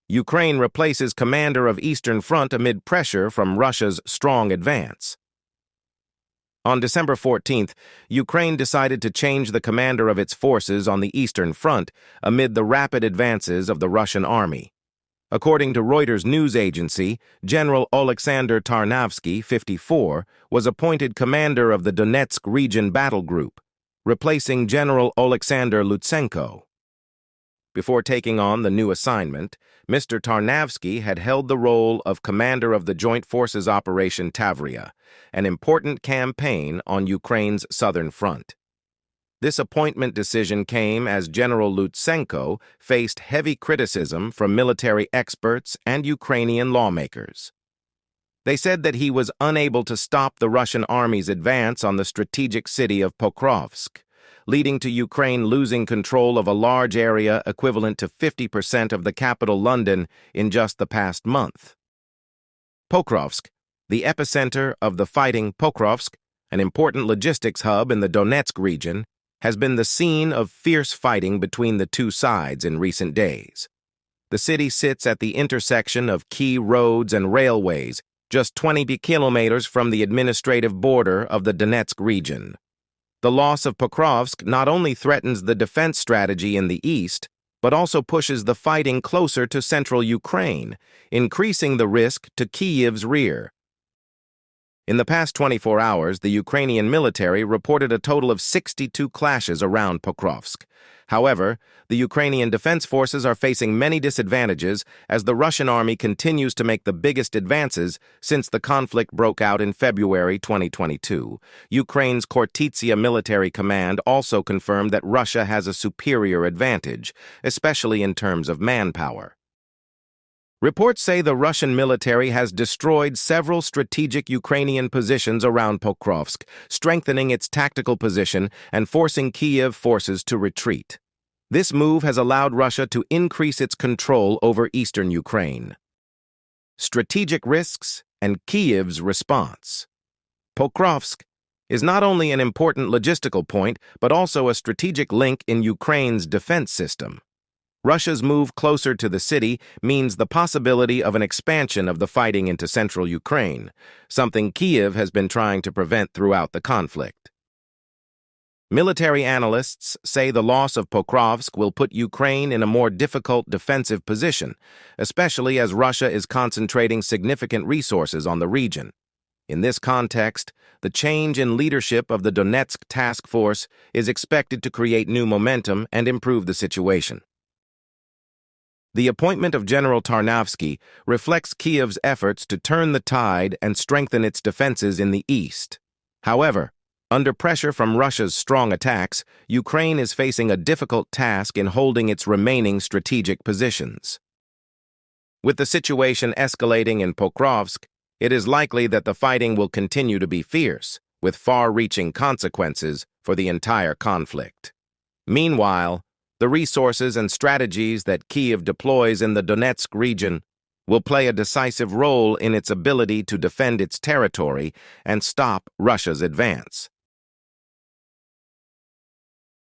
Ukraine replaces commander of Eastern Front amid pressure from Russia's strong advance. On December 14th, Ukraine decided to change the commander of its forces on the Eastern Front amid the rapid advances of the Russian army. According to Reuters news agency, General Oleksandr Tarnavskiy, 54, was appointed commander of the Donetsk region battle group, replacing General Oleksandr Lutsenko. Before taking on the new assignment, Mr. Tarnavskiy had held the role of commander of the Joint Forces Operation Tavria, an important campaign on Ukraine's southern front. This appointment decision came as General Lutsenko faced heavy criticism from military experts and Ukrainian lawmakers. They said that he was unable to stop the Russian army's advance on the strategic city of Pokrovsk, leading to Ukraine losing control of a large area equivalent to 50% of the capital London in just the past month. Pokrovsk, the epicenter of the fighting Pokrovsk, an important logistics hub in the Donetsk region, has been the scene of fierce fighting between the two sides in recent days. The city sits at the intersection of key roads and railways, just 20 kilometers from the administrative border of the Donetsk region. The loss of Pokrovsk not only threatens the defense strategy in the east, but also pushes the fighting closer to central Ukraine, increasing the risk to Kyiv's rear. In the past 24 hours, the Ukrainian military reported a total of 62 clashes around Pokrovsk. However, the Ukrainian defense forces are facing many disadvantages as the Russian army continues to make the biggest advances since the conflict broke out in February 2022. Ukraine's Kortitsia military command also confirmed that Russia has a superior advantage, especially in terms of manpower. Reports say the Russian military has destroyed several strategic Ukrainian positions around Pokrovsk, strengthening its tactical position and forcing Kyiv forces to retreat. This move has allowed Russia to increase its control over eastern Ukraine. Strategic risks and Kyiv's response. Pokrovsk is not only an important logistical point, but also a strategic link in Ukraine's defense system. Russia's move closer to the city means the possibility of an expansion of the fighting into central Ukraine, something Kyiv has been trying to prevent throughout the conflict. Military analysts say the loss of Pokrovsk will put Ukraine in a more difficult defensive position, especially as Russia is concentrating significant resources on the region. In this context, the change in leadership of the Donetsk task force is expected to create new momentum and improve the situation. The appointment of General Tarnavskiy reflects Kyiv's efforts to turn the tide and strengthen its defenses in the east. However, under pressure from Russia's strong attacks, Ukraine is facing a difficult task in holding its remaining strategic positions. With the situation escalating in Pokrovsk, it is likely that the fighting will continue to be fierce, with far-reaching consequences for the entire conflict. Meanwhile, the resources and strategies that Kyiv deploys in the Donetsk region will play a decisive role in its ability to defend its territory and stop Russia's advance.